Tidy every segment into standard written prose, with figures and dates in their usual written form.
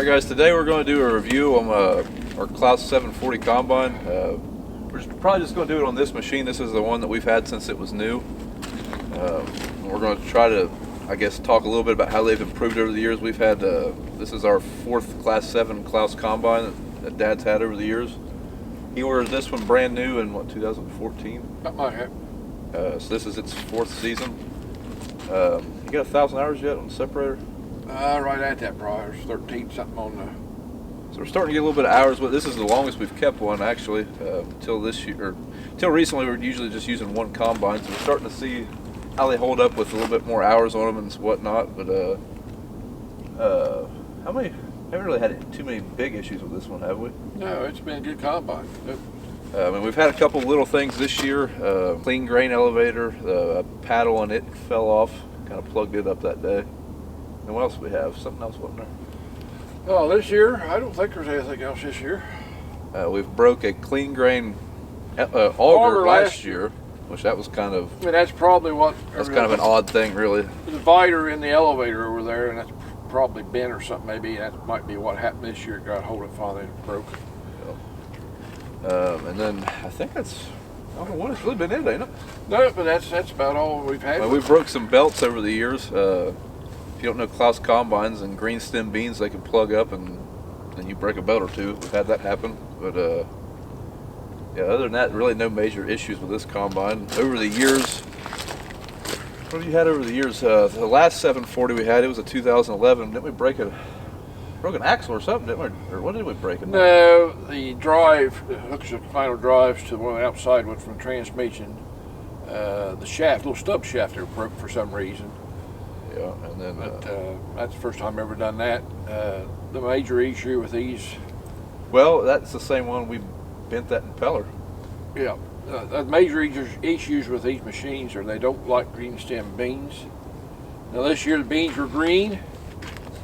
Alright guys, today we're going to do a review on our Claas 740 combine. We're probably just going to do it on this machine. This is the one that we've had since it was new. We're going to try to, I guess, talk a little bit about how they've improved over the years. We've had, this is our fourth Class 7 Claas combine that Dad's had over the years. He ordered this one brand new in, what, 2014? That might have. So this is its fourth season. You got 1,000 hours yet on the separator? Right at that, probably. There's 13 something on the. So we're starting to get a little bit of hours, but this is the longest we've kept one actually. Until this year, or until recently, we were usually just using one combine. So we're starting to see how they hold up with a little bit more hours on them and whatnot. But how many? Haven't really had too many big issues with this one, have we? No, it's been a good combine. And we've had a couple little things this year. Clean grain elevator, the paddle on it fell off. Kind of plugged it up that day. And what else do we have? Something else wasn't there? Oh, this year? I don't think there's anything else this year. We've broke a clean grain auger last year, which that was kind of. I mean, that's probably what. That's kind of an odd thing, really. The divider in the elevator over there, and that's probably bent or something. Maybe that might be what happened this year. It got hold of it finally and broke. And then I think that's. I don't know what it's really been in, ain't it? No, but that's about all we've had. We've broke some belts over the years. If you don't know Claas combines and green stem beans, they can plug up and then you break a belt or two. We've had that happen, but yeah. Other than that, really no major issues with this combine over the years. What have you had over the years? The last 740 we had, it was a 2011. Didn't we broke an axle or something, didn't we? Or what did we break? No, the drive, the hooks of final drives to one outside one from the transmission. The shaft, little stub shaft, there broke for some reason. Yeah, and then that's the first time I've ever done that. The major issue with these. Well, that's the same one we bent that impeller. Yeah, the major issues with these machines are they don't like green stem beans. Now this year the beans were green,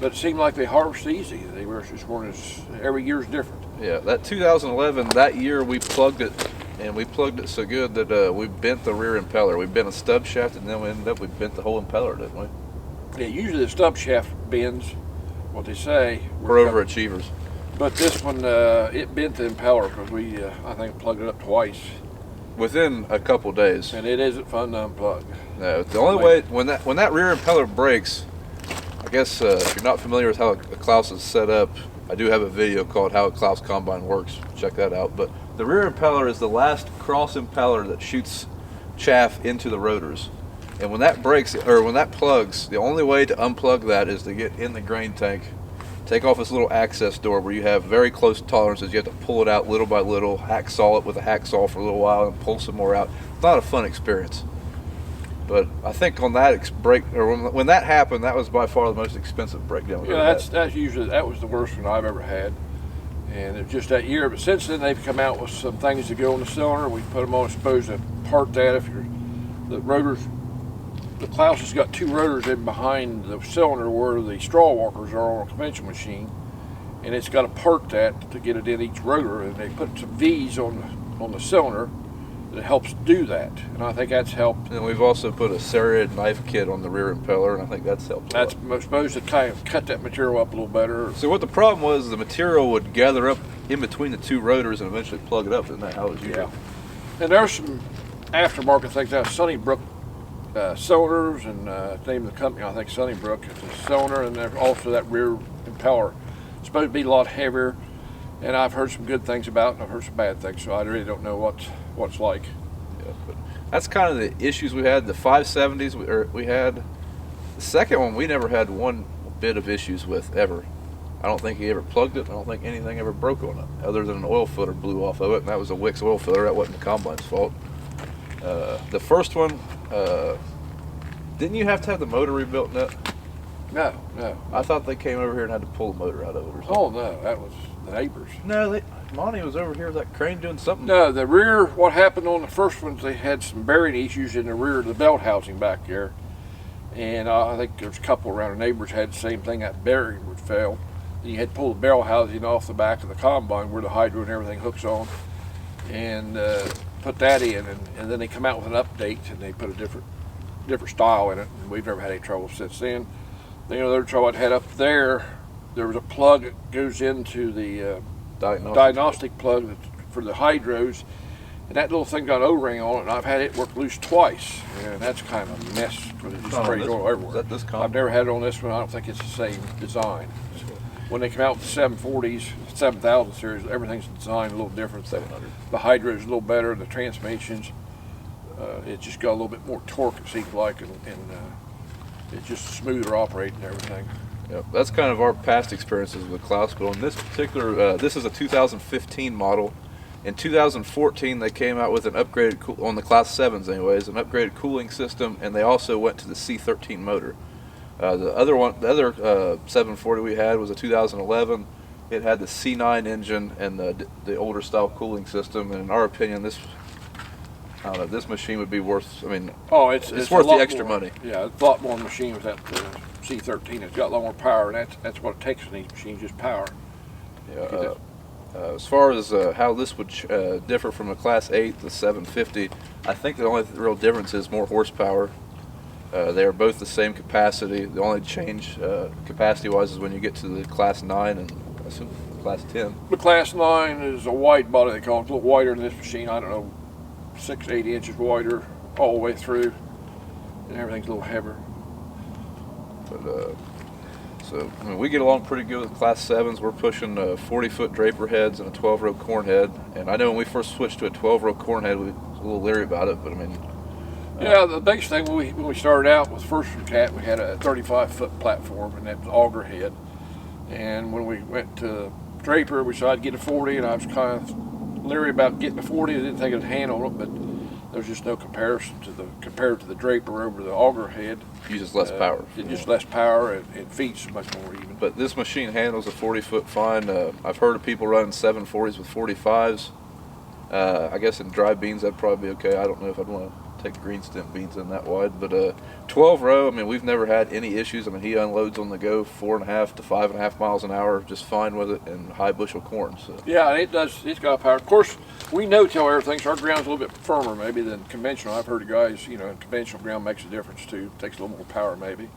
but it seemed like they harvested easy. They were just weren't as, every year's different. Yeah, that 2011, that year we plugged it, and we plugged it so good that we bent the rear impeller. We bent a stub shaft, and then we bent the whole impeller, didn't we? Yeah, usually the stub shaft bends, what they say. We're overachievers. But this one, it bent the impeller because we, I think, plugged it up twice. Within a couple days. And it isn't fun to unplug. No, the only way, when that rear impeller breaks, I guess if you're not familiar with how a Claas is set up, I do have a video called How a Claas Combine Works. Check that out. But the rear impeller is the last cross impeller that shoots chaff into the rotors. And when that breaks, or when that plugs, the only way to unplug that is to get in the grain tank, take off this little access door where you have very close tolerances. You have to pull it out little by little, hacksaw it with a hacksaw for a little while, and pull some more out. It's not a fun experience. But I think on that when that happened, that was by far the most expensive breakdown we've ever had. That was the worst one I've ever had. And it's just that year. But since then, they've come out with some things to go on the cylinder. We put them on, supposed to part that if the rotors. The Claas has got two rotors in behind the cylinder where the straw walkers are on a conventional machine, and it's got to part that to get it in each rotor. And they put some V's on the cylinder that helps do that, and I think that's helped. And we've also put a serrated knife kit on the rear impeller, and I think that's helped. That's supposed to kind of cut that material up a little better. So what the problem was, the material would gather up in between the two rotors and eventually plug it up. Isn't that how it was usually? Yeah. And there's some aftermarket things out. Sunnybrook cylinders, and the name of the company, I think Sunnybrook. It's a cylinder, and there's also that rear impeller. It's supposed to be a lot heavier, and I've heard some good things about it, and I've heard some bad things, so I really don't know what's like. Yeah, but that's kind of the issues we had. The 570s we had. The second one we never had one bit of issues with ever. I don't think he ever plugged it. I don't think anything ever broke on it, other than an oil filter blew off of it, and that was a Wix oil filter. That wasn't the combine's fault. The first one, didn't you have to have the motor rebuilt in that? No. I thought they came over here and had to pull the motor out of it or something. Oh, no, that was the neighbors. No, Monty was over here with that crane doing something. No, the rear, what happened on the first ones, they had some bearing issues in the rear of the belt housing back there. And I think there's a couple around the neighbors had the same thing, that bearing would fail. And you had to pull the barrel housing off the back of the combine where the hydro and everything hooks on. And put that in, and then they come out with an update and they put a different style in it, and we've never had any trouble since then. The other trouble I'd had up there there was a plug that goes into the diagnostic plug for the hydros, and that little thing got an O-ring on it, and I've had it work loose twice, and that's kind of a mess because it just sprays oil everywhere. Is that this I've never had it on this one. I don't think it's the same design. When they come out with the 740s, 7000 series, everything's designed a little different. 700. The hydro's a little better, the transmissions, it just got a little bit more torque, it seems like, and it's just smoother operating and everything. Yep, that's kind of our past experiences with Claas, but on this particular, this is a 2015 model. In 2014, they came out with an upgraded, on the Class 7s anyways, an upgraded cooling system, and they also went to the C13 motor. The other 740 we had was a 2011. It had the C9 engine and the older style cooling system, and in our opinion, this machine would be worth, it's worth the extra money. Yeah, it's a lot more machine with that C13. It's got a lot more power, and that's what it takes in these machines, just power. Yeah. As far as how this would differ from a Class 8, the 750, I think the only real difference is more horsepower. They are both the same capacity. The only change capacity-wise is when you get to the Class 9 and I assume Class 10. The Class 9 is a wide body, they call it. It's a little wider than this machine. I don't know, 6 to 8 inches wider all the way through, and everything's a little heavier. But so we get along pretty good with Class 7s. We're pushing 40-foot draper heads and a 12-row corn head. And I know when we first switched to a 12-row corn head, we was a little leery about it, but yeah, the biggest thing when we started out with first from Cat, we had a 35-foot platform, and that was auger head. And when we went to draper, we decided to get a 40, and I was kind of leery about getting a 40. I didn't think it would handle it, but there's just no comparison compared to the draper over the auger head. uses less power. It just less power, and feeds much more even. But this machine handles a 40-foot fine. I've heard of people running 740s with 45s. I guess in dry beans that'd probably be okay. I don't know if I'd want to take green stem beans in that wide, but 12 row, we've never had any issues. He unloads on the go 4.5 to 5.5 miles an hour, just fine with it, and high bushel corn. So. Yeah, it does. It's got power. Of course, we no-till everything, so our ground's a little bit firmer maybe than conventional. I've heard of guys, conventional ground makes a difference too. Takes a little more power maybe.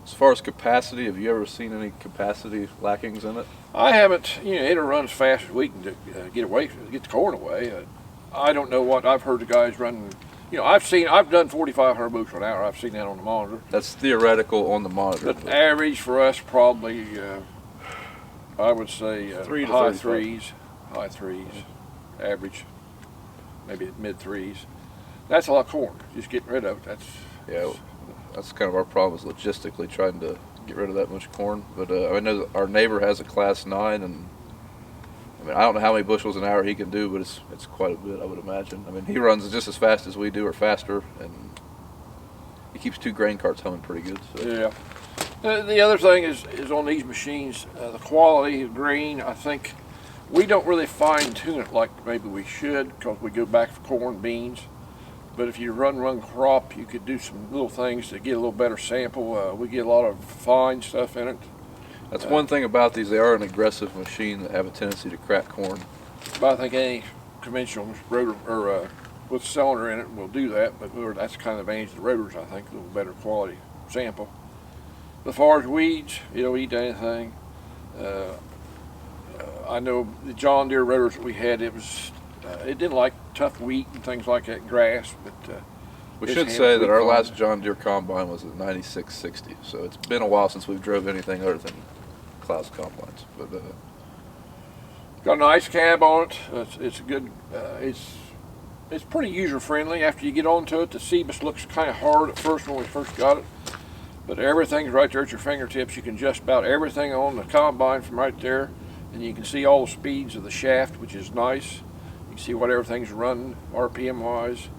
As far as capacity, have you ever seen any capacity lackings in it? I haven't. It'll run as fast as we can get the corn away. I don't know what I've heard the guys running. I've done 4,500 bushel an hour. I've seen that on the monitor. That's theoretical on the monitor. But average for us probably, I would say high threes, average, maybe mid threes. That's a lot of corn. Just getting rid of it. That's kind of our problem, is logistically trying to get rid of that much corn. But I know that our neighbor has a Class 9, and I don't know how many bushels an hour he can do, but it's quite a bit, I would imagine. He runs just as fast as we do, or faster, and he keeps 2 grain carts humming pretty good. So. Yeah. The other thing is on these machines, the quality of grain. I think we don't really fine tune it like maybe we should, because we go back for corn, beans. But if you run crop, you could do some little things to get a little better sample. We get a lot of fine stuff in it. That's one thing about these. They are an aggressive machine that have a tendency to crack corn. But I think any conventional rotor or with cylinder in it will do that. But that's kind of the advantage of the rotors, I think, a little better quality sample. As far as weeds, eat anything. I know the John Deere rotors that we had, it didn't like tough wheat and things like that, grass, but we should say that our last John Deere combine was a 9660, so it's been a while since we've drove anything other than Claas combines. But got a nice cab on it. It's a good. It's pretty user friendly. After you get onto it, the CBUS looks kind of hard at first when we first got it, but everything's right there at your fingertips. You can adjust about everything on the combine from right there, and you can see all the speeds of the shaft, which is nice. You can see what everything's running RPM wise.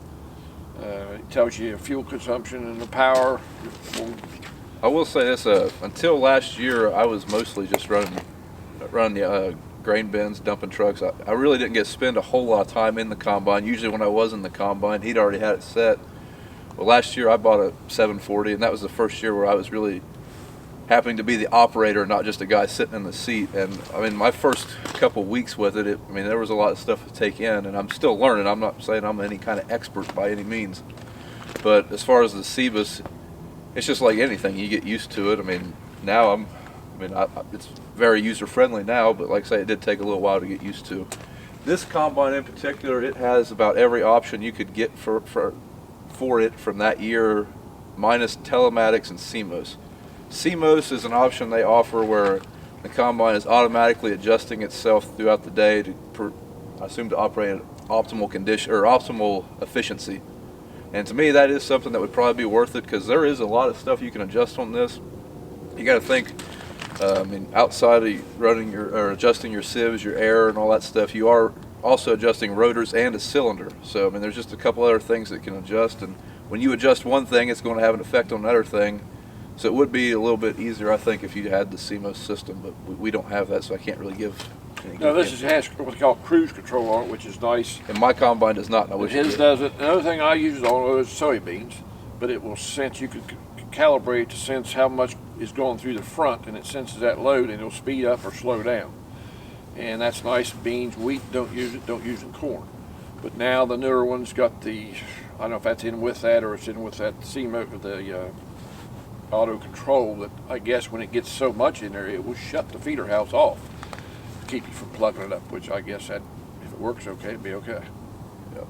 It tells you fuel consumption and the power. I will say this: until last year, I was mostly just running the grain bins, dumping trucks. I really didn't spend a whole lot of time in the combine. Usually, when I was in the combine, he'd already had it set. Well, last year I bought a 740, and that was the first year where I was really happening to be the operator, not just a guy sitting in the seat. And my first couple weeks with it, there was a lot of stuff to take in, and I'm still learning. I'm not saying I'm any kind of expert by any means, but as far as the CBUS, it's just like anything. You get used to it. Now I mean, it's very user-friendly now, but like I say, it did take a little while to get used to. This combine in particular, it has about every option you could get for it from that year, minus telematics and CMOS. CMOS is an option they offer where the combine is automatically adjusting itself throughout the day to, I assume, to operate at optimal condition or optimal efficiency. And to me, that is something that would probably be worth it, because there is a lot of stuff you can adjust on this. You got to think, I mean, outside of running or adjusting your sieves, your air, and all that stuff, you are also adjusting rotors and a cylinder. So I mean, there's just a couple other things that can adjust, and when you adjust one thing, it's going to have an effect on another thing. So it would be a little bit easier, I think, if you had the CMOS system, but we don't have that, so I can't really give. No, this has what's called cruise control on it, which is nice. And my combine does not. But his doesn't. Another thing I use it on is soybeans, but it will sense. You can calibrate to sense how much is going through the front, and it senses that load, and it'll speed up or slow down. And that's nice. Beans, wheat, don't use it. Don't use it in corn. But now the newer ones got the. I don't know if that's in with that or it's in with that CMOS, the auto control. That I guess when it gets so much in there, it will shut the feeder house off. Keep you from plugging it up, which I guess that if it works okay, it'd be okay. Yep.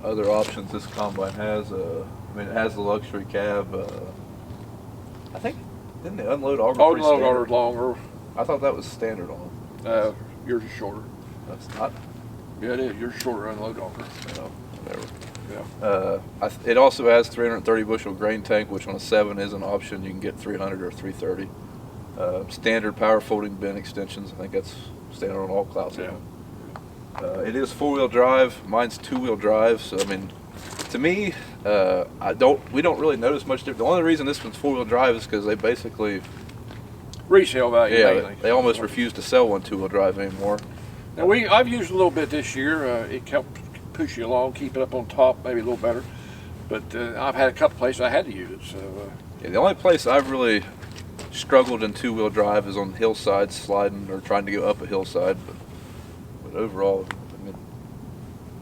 Other options this combine has, I mean, it has the luxury cab. I think, didn't they unload auger? Unload auger longer. I thought that was standard on them. Yours is shorter. That's not. Yeah, it is. Yours is shorter unload auger. No, whatever. Yeah. It also has 330 bushel grain tank, which on a 7 is an option. You can get 300 or 330. Standard power folding bin extensions. I think that's standard on all Claas. Yeah. It is 4-wheel drive. Mine's 2-wheel drive. So I mean, to me, we don't really notice much difference. The only reason this one's 4-wheel drive is because they basically resale value. Yeah, mainly. they almost refuse to sell one 2-wheel drive anymore. Now I've used a little bit this year. It helped push you along, keep it up on top, maybe a little better. But I've had a couple places I had to use it. So yeah, the only place I've really struggled in 2-wheel drive is on hillsides, sliding or trying to go up a hillside, but overall, I mean,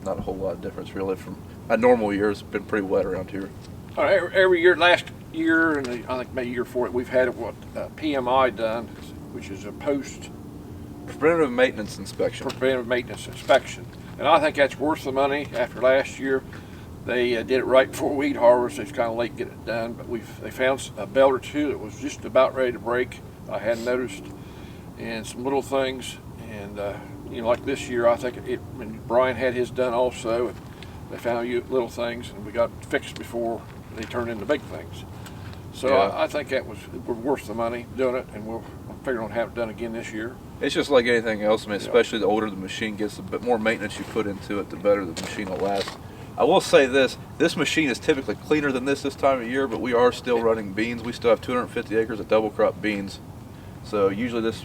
not a whole lot of difference really from a normal year. It's been pretty wet around here. Every year, last year and I think maybe year before it, we've had PMI done, which is a Preventative maintenance inspection. Preventive maintenance inspection, and I think that's worth the money. After last year, they did it right before wheat harvest. It's kind of late getting it done, but they found a belt or two that was just about ready to break. I hadn't noticed, and some little things. And like this year, I think Brian had his done also. And they found little things, and we got it fixed before they turned into big things. So yeah. I think that was worth the money doing it, and we'll figure on have it done again this year. It's just like anything else. I mean, especially the older the machine gets, the bit more maintenance you put into it, the better the machine will last. I will say this machine is typically cleaner than this time of year, but we are still running beans. We still have 250 acres of double crop beans. So usually this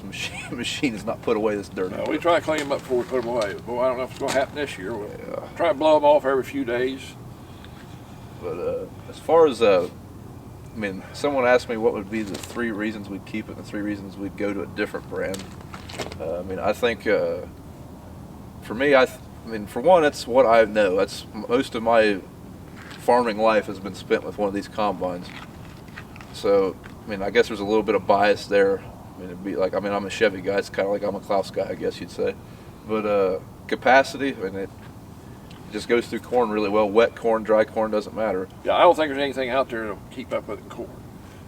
machine is not put away this dirty. No, we try to clean them up before we put them away. Boy, I don't know if it's going to happen this year. We'll try to blow them off every few days. But as far as, I mean, someone asked me what would be the 3 reasons we'd keep it and the 3 reasons we'd go to a different brand. I mean, I think for me, I mean, for one, that's what I know. That's most of my farming life has been spent with one of these combines. So, I mean, I guess there's a little bit of bias there. I mean, it'd be like, I mean, I'm a Chevy guy. It's kind of like I'm a Claas guy, I guess you'd say. But capacity, I mean, it just goes through corn really well. Wet corn, dry corn, doesn't matter. Yeah, I don't think there's anything out there that'll keep up with corn.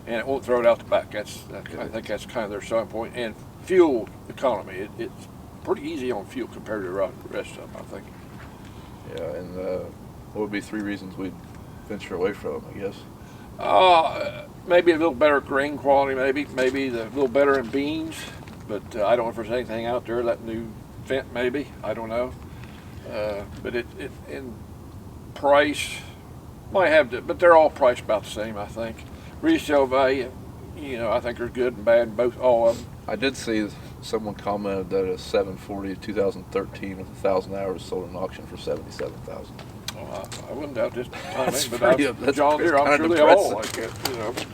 And it won't throw it out the back. I think that's kind of their selling point. And fuel economy, it's pretty easy on fuel compared to the rest of them, I think. Yeah, and what would be 3 reasons we'd venture away from them, I guess? Maybe a little better grain quality, maybe a little better in beans, but I don't know if there's anything out there, that new Fendt maybe, I don't know. But it in price, might have to, but they're all priced about the same, I think. Resale value, I think they're good and bad in all of them. I did see someone commented that a 740 2013 with 1,000 hours sold in auction for $77,000. I wouldn't doubt this timing, but John Deere, I'm sure they all like that,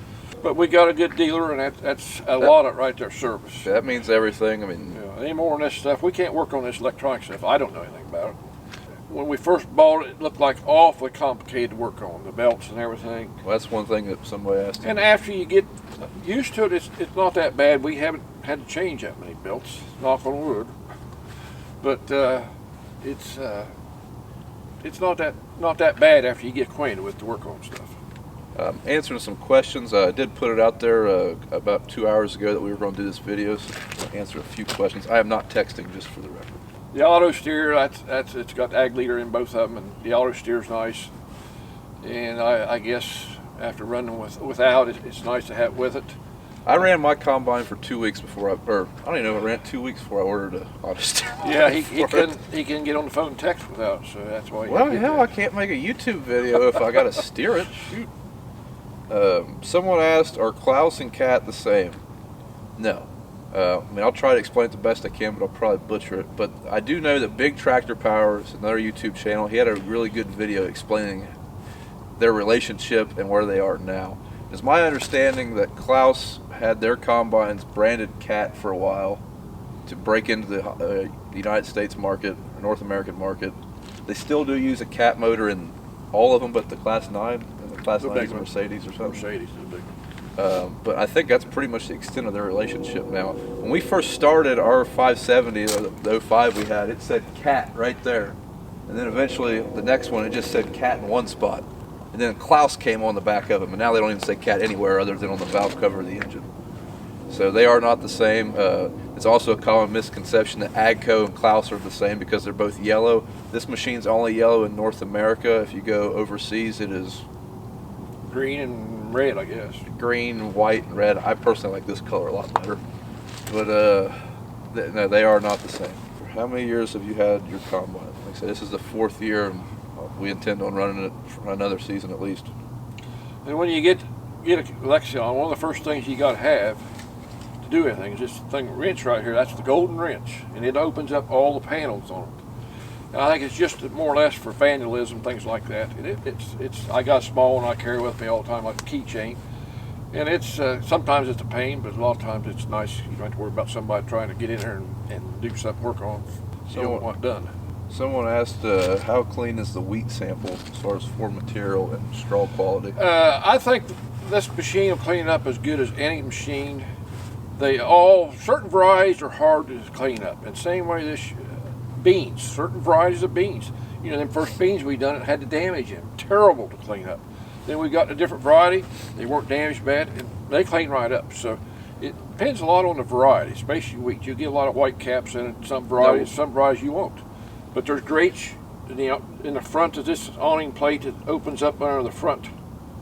But we got a good dealer, and that's a lot of right there service. That means everything. I mean, any more on this stuff, we can't work on this electronic stuff. I don't know anything about it. when we first bought it, it looked like awfully complicated to work on, the belts and everything. Well, that's one thing that somebody asked me. And after you get used to it, it's not that bad. We haven't had to change that many belts, knock on wood. But it's not that bad after you get acquainted with the work on stuff. Answering some questions. I did put it out there about 2 hours ago that we were going to do this video, so I'll answer a few questions. I am not texting, just for the record. The auto steer, it's got the ag leader in both of them, and the auto steer's nice. And I guess after running without it, it's nice to have with it. I ran my combine for 2 weeks before I don't even know, I ran 2 weeks before I ordered an auto steer. Yeah, he can get on the phone and text without it, so that's why. Well, hell, I can't make a YouTube video if I got to steer it. Shoot. Someone asked, are Claas and Cat the same? No. I mean, I'll try to explain it the best I can, but I'll probably butcher it. But I do know that Big Tractor Power is another YouTube channel. He had a really good video explaining their relationship and where they are now. It's my understanding that Claas had their combines branded Cat for a while to break into the United States market, or North American market. They still do use a Cat motor in all of them but the Class 9, and the Class 9 is Mercedes or something. Mercedes is a big one. But I think that's pretty much the extent of their relationship now. When we first started our 570, the 05 we had, it said Cat right there. And then eventually the next one, it just said Cat in one spot. And then Claas came on the back of them, and now they don't even say Cat anywhere other than on the valve cover of the engine. So they are not the same. It's also a common misconception that Agco and Claas are the same because they're both yellow. This machine's only yellow in North America. If you go overseas, it is Green and red, I guess. green, white, and red. I personally like this color a lot better. But no, they are not the same. How many years have you had your combine? Like I said, this is the 4th year, and we intend on running it for another season at least. And when you get a Lexion, one of the first things you got to have to do anything is this thing wrench right here. That's the golden wrench, and it opens up all the panels on it. And I think it's just more or less for vandalism, things like that. And I got a small one I carry with me all the time, like a keychain. And it's sometimes it's a pain, but a lot of times it's nice. You don't have to worry about somebody trying to get in there and do something, work on it. You don't want it done. Someone asked, how clean is the wheat sample as far as form material and straw quality? I think this machine will clean up as good as any machine. Certain varieties are hard to clean up, and same way this beans, certain varieties of beans. You know, them first beans we done, it had the damage in them. Terrible to clean up. Then we got a different variety, they weren't damaged bad, and they clean right up. So it depends a lot on the variety, especially wheat. You get a lot of white caps in it, some varieties you won't. But there's grates in the front of this awning plate that opens up under the front.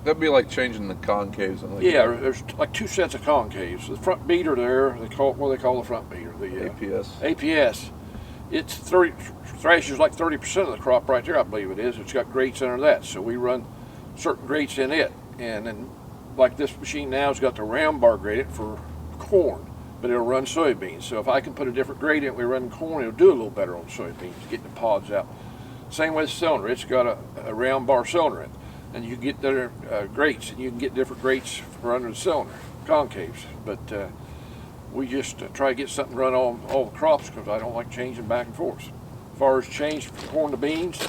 That'd be like changing the concaves. There's like 2 sets of concaves. The front beater there, what they call the front beater? The APS. APS. It's thrashes like 30% of the crop right there, I believe it is. It's got grates under that, so we run certain grates in it. And then, like this machine now has got the round bar grate for corn, but it'll run soybeans. So if I can put a different grate in it, we run corn, it'll do a little better on soybeans, getting the pods out. Same with the cylinder, it's got a round bar cylinder in it. And you get their grates, and you can get different grates for under the cylinder, concaves. But we just try to get something run on all the crops because I don't like changing back and forth. As far as change from corn to beans,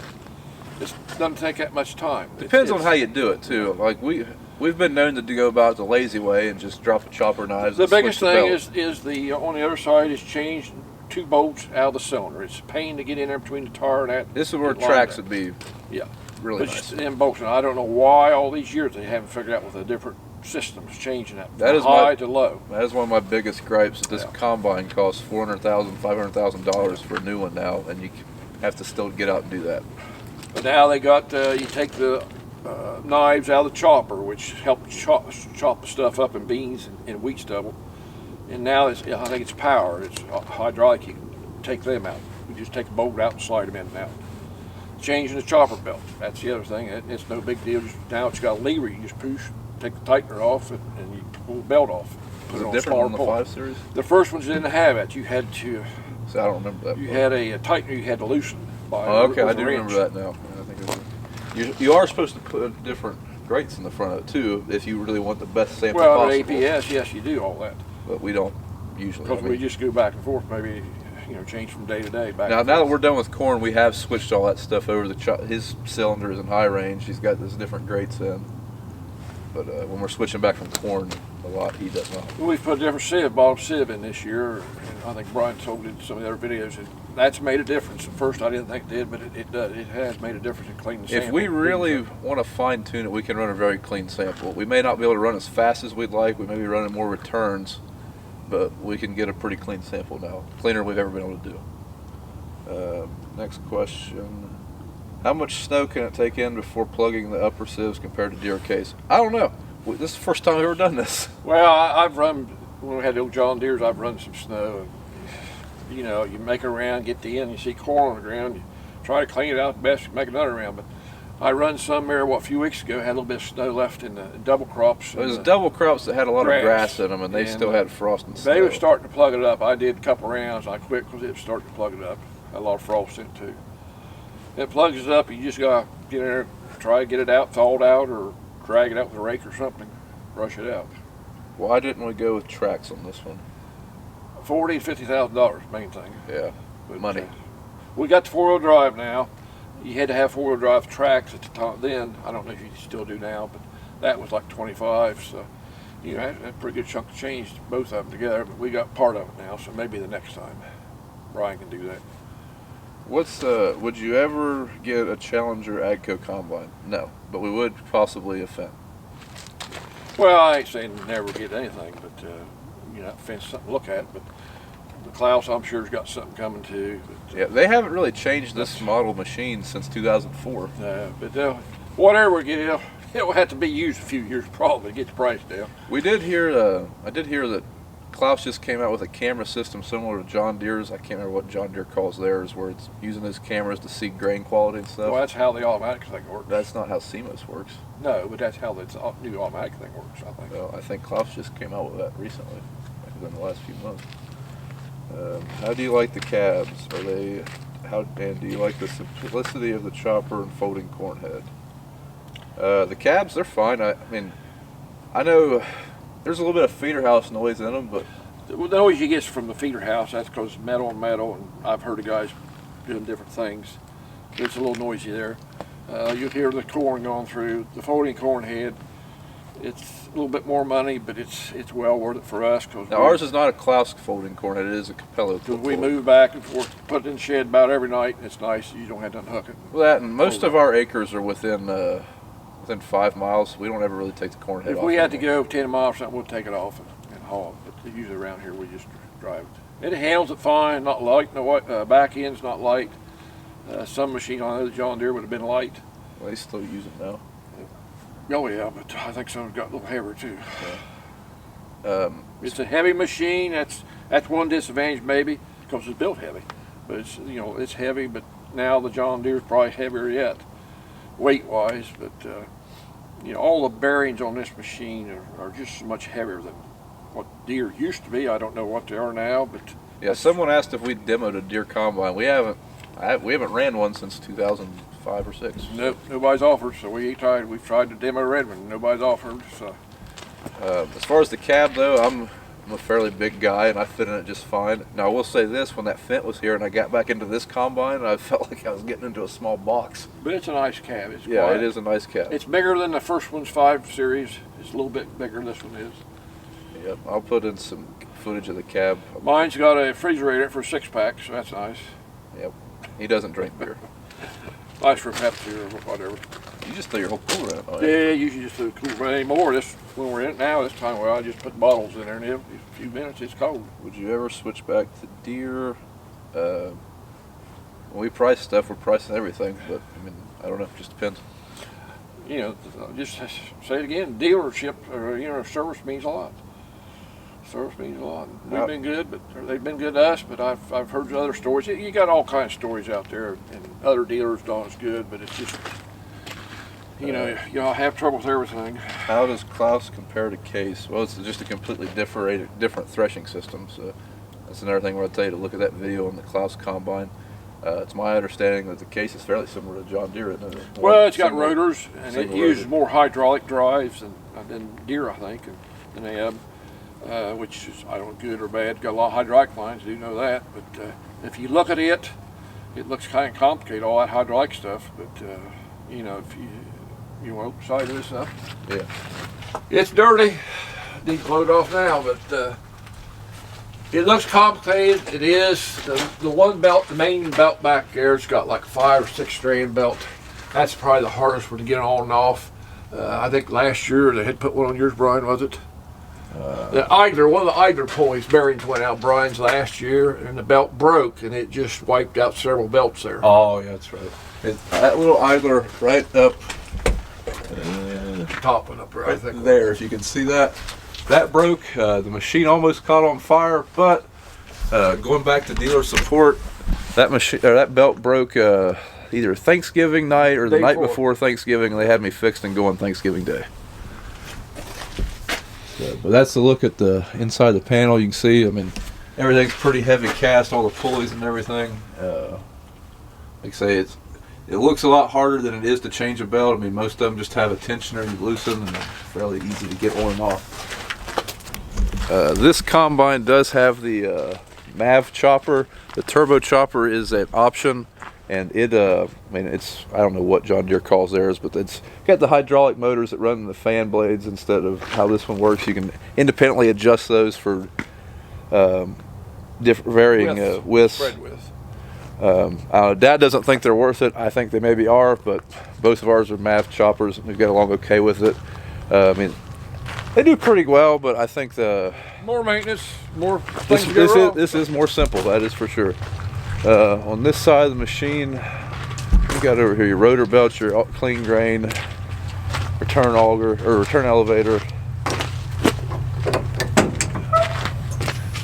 it doesn't take that much time. Depends on how you do it too. Like we've been known to go about the lazy way and just drop a chopper knives. The biggest thing is on the other side is change 2 bolts out of the cylinder. It's a pain to get in there between the tar and that. This is where tracks would be. Yeah. Really nice. In bolts, and I don't know why all these years they haven't figured out with the different systems changing that from high to low. That is one of my biggest gripes. This combine costs $400,000, $500,000 for a new one now, and you have to still get out and do that. But now they got you take the knives out of the chopper, which help chop the stuff up in beans and wheat stubble. And now I think it's power. It's hydraulic. You can take them out. You just take a bolt out and slide them in and out. Changing the chopper belt, that's the other thing. It's no big deal. Now it's got a lever. You just push, take the tightener off, and you pull the belt off. Is it different on the 5 Series? The first ones didn't have it. You had to. So I don't remember that. You had a tightener you had to loosen. Okay, I do remember that now. I think you are supposed to put different grates in the front of it too, if you really want the best sample possible. Well, APS, yes, you do all that. But we don't usually. Because we just go back and forth maybe change from day to day. Now that we're done with corn, we have switched all that stuff over. His cylinder is in high range. He's got this different grates in. But when we're switching back from corn a lot, he does not. We've put a different sieve, bottom sieve in this year, and I think Brian told it in some of the other videos. That's made a difference. At first, I didn't think it did, but it does. It has made a difference in cleaning the sample. If we really want to fine tune it, we can run a very clean sample. We may not be able to run as fast as we'd like. We may be running more returns, but we can get a pretty clean sample now, cleaner than we've ever been able to do. Next question. How much snow can it take in before plugging the upper sieves compared to Deere case? I don't know. This is the first time we've ever done this. Well, I've run, when we had the old John Deeres, I've run some snow. And, you make a round, get the end, you see corn on the ground, you try to clean it out the best, you make another round. But I run some there, a few weeks ago, had a little bit of snow left in the double crops. It was double crops that had a lot of grass in them, and they still had frost and snow. They were starting to plug it up. I did a couple rounds. I quit because it was starting to plug it up. Had a lot of frost in it too. It plugs it up. You just gotta get in there, try to get it out, thawed out, or drag it out with a rake or something, brush it out. Why didn't we go with tracks on this one? $40,000 to $50,000, main thing. Yeah, But, money. We got the 4-wheel drive now. You had to have 4-wheel drive tracks at the time then. I don't know if you still do now, but that was like 25. So that's a pretty good chunk of change, both of them together. But we got part of it now, so maybe the next time Brian can do that. Would you ever get a Challenger AGCO combine? No, but we would possibly a Fendt. Well, I ain't saying never get anything, but Fendt something to look at. But the Claas, I'm sure, has got something coming too. But, yeah, they haven't really changed this model machine since 2004. But whatever we get, it will have to be used a few years probably to get the price down. We did hear. I did hear that Claas just came out with a camera system similar to John Deere's. I can't remember what John Deere calls theirs, where it's using his cameras to see grain quality and stuff. Well, that's how the automatic thing works. That's not how CMOS works. No, but that's how the new automatic thing works, I think. Well, I think Claas just came out with that recently, within the last few months. How do you like the cabs? And do you like the simplicity of the chopper and folding corn head? The cabs, they're fine. I mean, I know there's a little bit of feeder house noise in them, but The noise you get from the feeder house, that's because metal and metal, and I've heard of guys doing different things. It's a little noisy there. You'll hear the corn going through. The folding corn head, it's a little bit more money, but it's well worth it for us. Now ours is not a Claas folding corn head, it is a Capello. Because we move back and forth, put it in the shed about every night, and it's nice. You don't have to unhook it. Well, that, and most of our acres are within 5 miles. We don't ever really take the corn head off. If we had to go 10 miles or something, we'll take it off and haul it. But usually around here, we just drive it. It handles it fine, not light. No, back end's not light. Some machine on the John Deere would have been light. Well, they still use it now. Oh yeah, but I think some got a little heavier too. Yeah. It's a heavy machine. That's one disadvantage maybe, because it's built heavy. But it's it's heavy. But now the John Deere's probably heavier yet, weight-wise. But all the bearings on this machine are just much heavier than what Deere used to be. I don't know what they are now, but yeah. Someone asked if we demoed a Deere combine. We haven't ran one since 2005 or 6. Nope, nobody's offered. So we've tried to demo a red one. Nobody's offered. So. As far as the cab though, I'm a fairly big guy and I fit in it just fine. Now I will say this, when that Fendt was here and I got back into this combine, I felt like I was getting into a small box. But it's a nice cab. It's yeah, quiet. it is a nice cab. It's bigger than the first one's 5 Series. It's a little bit bigger than this one is. Yep, I'll put in some footage of the cab. Mine's got a refrigerator for a 6-pack, so that's nice. Yep, he doesn't drink beer. Nice for Pepsi or whatever. You just throw your whole cooler in it, don't Yeah, you? usually just do cool. But anymore, when we're in it now, this time, I just put bottles in there, and in a few minutes it's cold. Would you ever switch back to Deere? When we price stuff, we're pricing everything, but I mean, I don't know, it just depends. Just say it again, dealership or service means a lot. Service means a lot. We've been good, but they've been good to us. But I've heard other stories. You got all kinds of stories out there, and other dealers don't as good. But it's just y'all have trouble with everything. How does Claas compare to Case? Well, it's just a completely different threshing system. So that's another thing where I'll tell you to look at that video on the Claas combine. It's my understanding that the Case is fairly similar to John Deere, isn't it? Well, it's got rotors, and it uses more hydraulic drives than Deere, I think, and they have. Which is, I don't know, good or bad. Got a lot of hydraulic lines, do know that, but if you look at it, it looks kind of complicated, all that hydraulic stuff. But you know, if you want to side this up, Yeah. it's dirty. Need to blow it off now, but it looks complicated. It is. The one belt, the main belt back there, it's got like a 5 or 6 strand belt. That's probably the hardest one to get on and off. I think last year they had put one on yours, Brian, was it? The idler, one of the idler pulleys bearings went out Brian's last year, and the belt broke, and it just wiped out several belts there. Oh, yeah, that's right. That little idler right up Top one up there, I right think. there, if you can see that. That broke. The machine almost caught on fire, but going back to dealer support, that machine or that belt broke either Thanksgiving night or the night before Thanksgiving, and they had me fixed and going Thanksgiving Day. So, but that's the look at the inside the panel. You can see, I mean, everything's pretty heavy cast, all the pulleys and everything. Like I say, it looks a lot harder than it is to change a belt. I mean, most of them just have a tensioner you loosen, and they're fairly easy to get on and off. This combine does have the MAV chopper. The turbo chopper is an option, and it, I mean, I don't know what John Deere calls theirs, but it's got the hydraulic motors that run the fan blades instead of how this one works. You can independently adjust those for varying widths. Spread width. Dad doesn't think they're worth it. I think they maybe are, but both of ours are MAV choppers. We've got along okay with it. I mean, they do pretty well, but I think the more maintenance, more things to go wrong. This is more simple. That is for sure. On this side of the machine, you got over here your rotor belts, your clean grain, return auger or return elevator.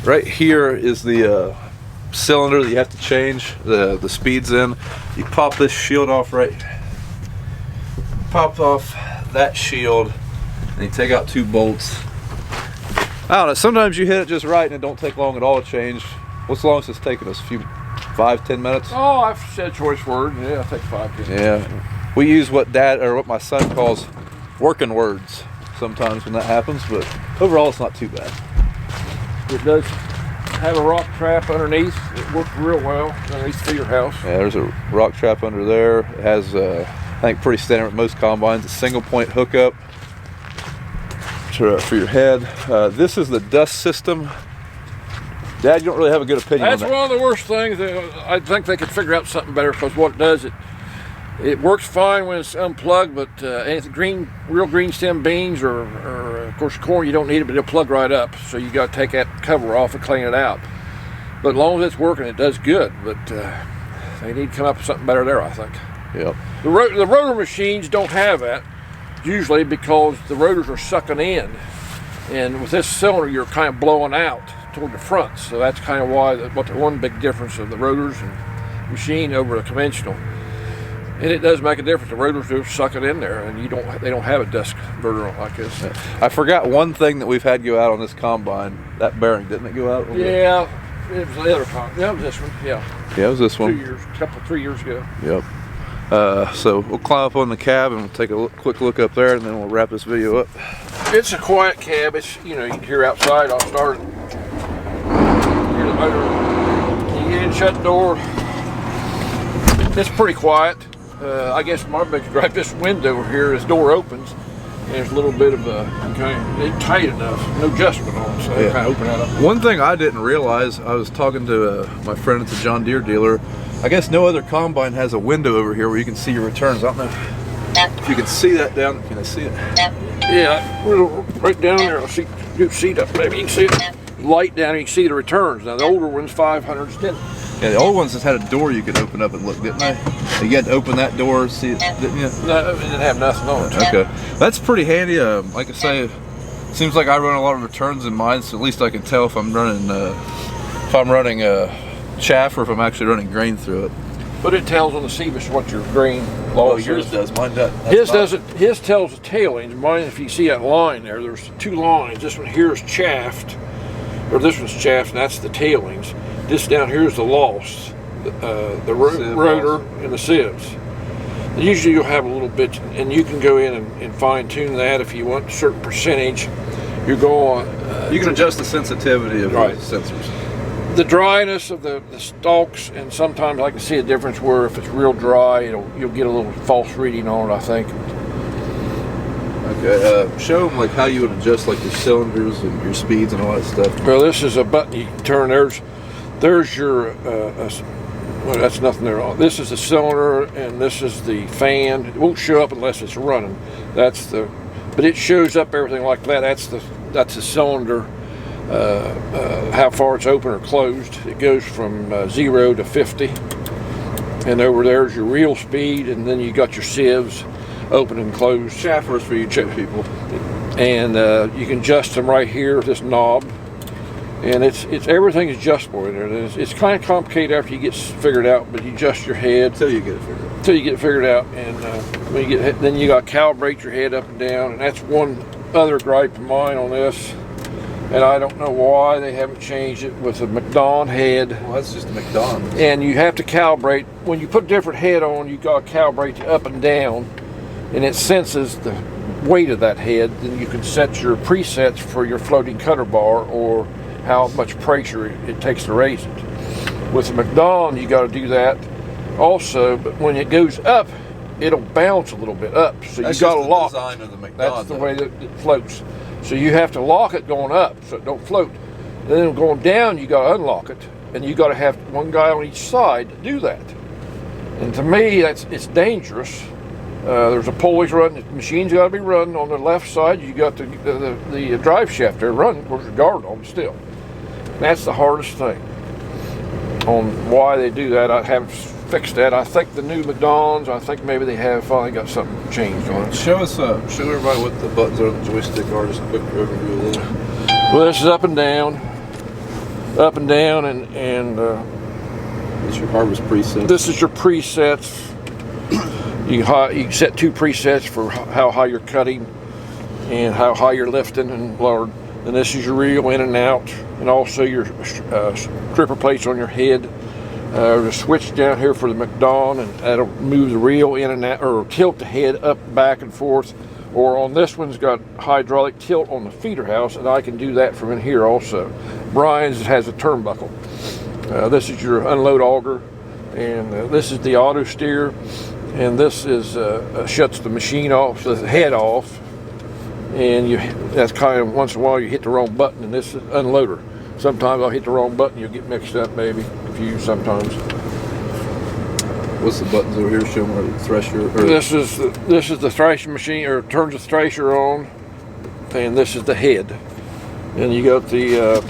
Right here is the cylinder that you have to change the speeds in. You pop this shield off pop off that shield, and you take out 2 bolts. I don't know, sometimes you hit it just right and it don't take long at all to change. What's the longest it's taken us? 5-10 minutes? Oh, I've said choice word. Yeah, I take 5 minutes. Yeah. We use what my son calls working words sometimes when that happens, but overall it's not too bad. It does have a rock trap underneath. It worked real well underneath the feeder house. Yeah, there's a rock trap under there. It has, I think, pretty standard with most combines, a single point hookup for your head. This is the dust system. Dad, you don't really have a good opinion on that. That's one of the worst things. I think they could figure out something better, because what it does, it works fine when it's unplugged, but anything real green stem beans or of course corn, you don't need it, but it'll plug right up. So you got to take that cover off and clean it out. But as long as it's working, it does good. But they need to come up with something better there, I think. Yep. The rotor machines don't have that, usually because the rotors are sucking in. And with this cylinder, you're kind of blowing out toward the front. So that's kind of why, the one big difference of the rotors and machine over a conventional. And it does make a difference. The rotors do suck it in there, and they don't have a dust converter on like this. I forgot one thing that we've had go out on this combine. That bearing, didn't it go out? Yeah, it was the other combine. Yeah, it was this one. Yeah. Yeah, it was this one. 3 years ago. Yep. So we'll climb up on the cab and we'll take a quick look up there, and then we'll wrap this video up. It's a quiet cab. It's, you can hear outside. I'll start it. Hear the motor. You get in, shut the door. It's pretty quiet. I guess my big gripe, this window here, this door opens, and there's a little bit of it's tight enough, no adjustment on it, so yeah. Kind of open that up. One thing I didn't realize, I was talking to my friend at the John Deere dealer. I guess no other combine has a window over here where you can see your returns. I don't know if you can see that down. Can I see it? Yeah, right down there. I'll see. Good seat up. Maybe you can see it. Light down, you can see the returns. Now the older ones, 500s, didn't. Yeah, the old ones just had a door you could open up and look, didn't they? You had to open that door, see it, didn't you? No, it didn't have nothing on it. Okay, that's pretty handy. Like I say, it seems like I run a lot of returns in mine, so at least I can tell if I'm running chaff or if I'm actually running grain through it. But it tells on the Ceebus what your grain loss is. Yours does. Mine doesn't. His doesn't. His tells the tailings. Mine, if you see that line there, there's 2 lines. This one here is chaffed, or this one's chaffed, and that's the tailings. This down here is the loss, the rotor and the sieves. Usually you'll have a little bit, and you can go in and fine tune that if you want a certain percentage. You go on. You can adjust the sensitivity of the sensors. the dryness of the stalks, and sometimes I can see a difference where if it's real dry, you'll get a little false reading on it, I think. Okay, show them like how you would adjust like your cylinders and your speeds and all that stuff. Well, this is a button you can turn. There's your well, that's nothing there. This is the cylinder, and this is the fan. It won't show up unless it's running. But it shows up everything like that. That's the cylinder. How far it's open or closed. It goes from 0 to 50, and over there's your real speed, and then you got your sieves open and closed. Shaffers for you people. And you can adjust them right here with this knob, and it's everything is adjustable in there. It's kind of complicated after you get figured out, but you adjust your head Until you get it figured out. Until you get it figured out, and when you get, then you got to calibrate your head up and down, and that's one other gripe of mine on this. And I don't know why they haven't changed it with a McDonald head. Well, that's just a McDonald's. And you have to calibrate. When you put a different head on, you got to calibrate it up and down, and it senses the weight of that head. Then you can set your presets for your floating cutter bar or how much pressure it takes to raise it. With the McDonald, you got to do that also, but when it goes up, it'll bounce a little bit up. So you got to lock. Design of the McDonald, that's the way that it floats. So you have to lock it going up so it don't float. And then going down, you got to unlock it, and you got to have one guy on each side to do that. And to me, it's dangerous. There's a pulley running. The machine's got to be running on the left side. You got the drive shaft there running. There's a guard on still. And that's the hardest thing. On why they do that, I haven't fixed that. I think the new McDonald's, I think maybe they have finally got something changed on it. Show everybody what the buttons are on the joystick are. Just a quick overview of them. Well, this is up and down, and This is your harvest preset. this is your presets. You can set 2 presets for how high you're cutting and how high you're lifting and lowered. And this is your reel in and out, and also your stripper plates on your head. There's a switch down here for the McDonald, and that'll move the reel in and out, or tilt the head up, back, and forth. Or on this one's got hydraulic tilt on the feeder house, and I can do that from in here also. Brian's has a turnbuckle. This is your unload auger, and this is the auto steer, and this is shuts the machine off, the head off, and that's kind of once in a while you hit the wrong button, and this is unloader. Sometimes I'll hit the wrong button, you'll get mixed up, maybe confused sometimes. What's the buttons over here? Show me the thresher. This is the thrashing machine, or turns the thresher on, and this is the head. And you got the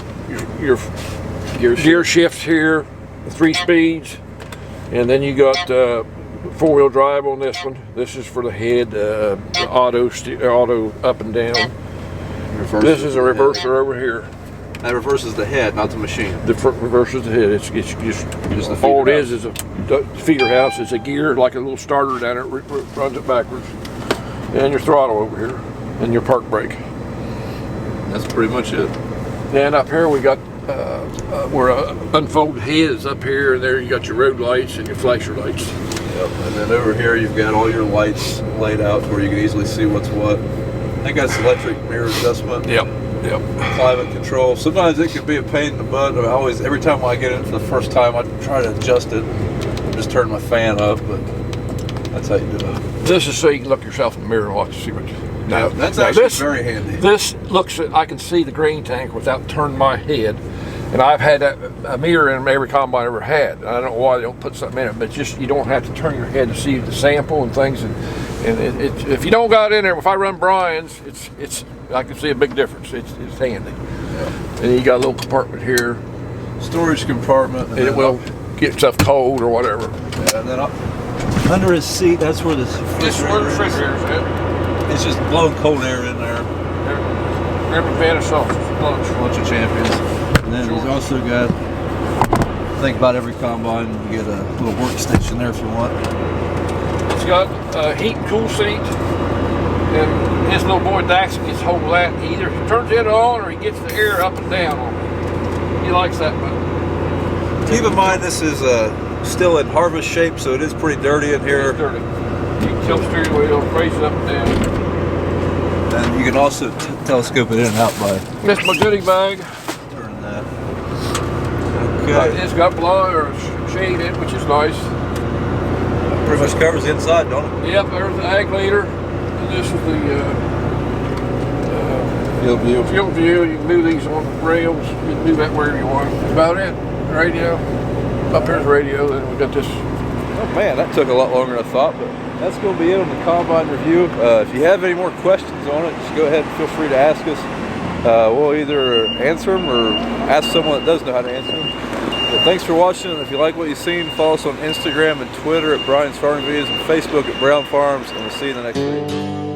your gear shifts here, 3 speeds, and then you got 4-wheel drive on this one. This is for the head, auto up and down. This is a reverser over here. That reverses the head, not the machine. The reverses the head. It's just the all it feeder is a feeder house. It's a gear, like a little starter down there. It runs it backwards. And your throttle over here, and your park brake. That's pretty much it. And up here we got where unfolded head is up here, and there you got your road lights and your flasher lights. Yep. And then over here you've got all your lights laid out where you can easily see what's what. I think that's electric mirror adjustment. Yep. Climate control. Sometimes it can be a pain in the butt. Every time I get in for the first time, I try to adjust it. Just turn my fan up, but that's how you do it. This is so you can look yourself in the mirror and watch to see what. Now, that's actually very handy. This looks at, I can see the grain tank without turning my head. And I've had a mirror in every combine I ever had. I don't know why they don't put something in it, but just you don't have to turn your head to see the sample and things. And if you don't got it in there, if I run Brian's, it's I can see a big difference. It's handy. Yeah. And you got a little compartment here. Storage compartment. And it will get stuff cold or whatever. Yeah, and then under his seat, that's where the refrigerator is at. It's just blowing cold air in there. Grab a pan of sausage, lunch of champions. And then he's also got, think about every combine, you get a little workstation there if you want. It's got a heat and cool seat. And his little boy Dax gets hold of that. He either turns it on or he gets the air up and down on it. He likes that button. Keep in mind this is still in harvest shape, so it is pretty dirty in here. It's dirty. You can tilt steering wheel, raise it up and down. And you can also telescope it in and out by That's my goodie bag. turning that. Okay. It's got blah or shade in, which is nice. Pretty much covers the inside, don't it? Yep, there's the ag leader. And this is the Field view. field view. You can move these on rails. You can do that wherever you want. That's about it. Radio. Up here's radio. Then we got this. Oh man, that took a lot longer than I thought, but that's going to be it on the combine review. If you have any more questions on it, just go ahead and feel free to ask us. We'll either answer them or ask someone that does know how to answer them. But thanks for watching. If you like what you've seen, follow us on Instagram and Twitter at Brian's Farming Videos and Facebook at Brown Farms, and we'll see you in the next video.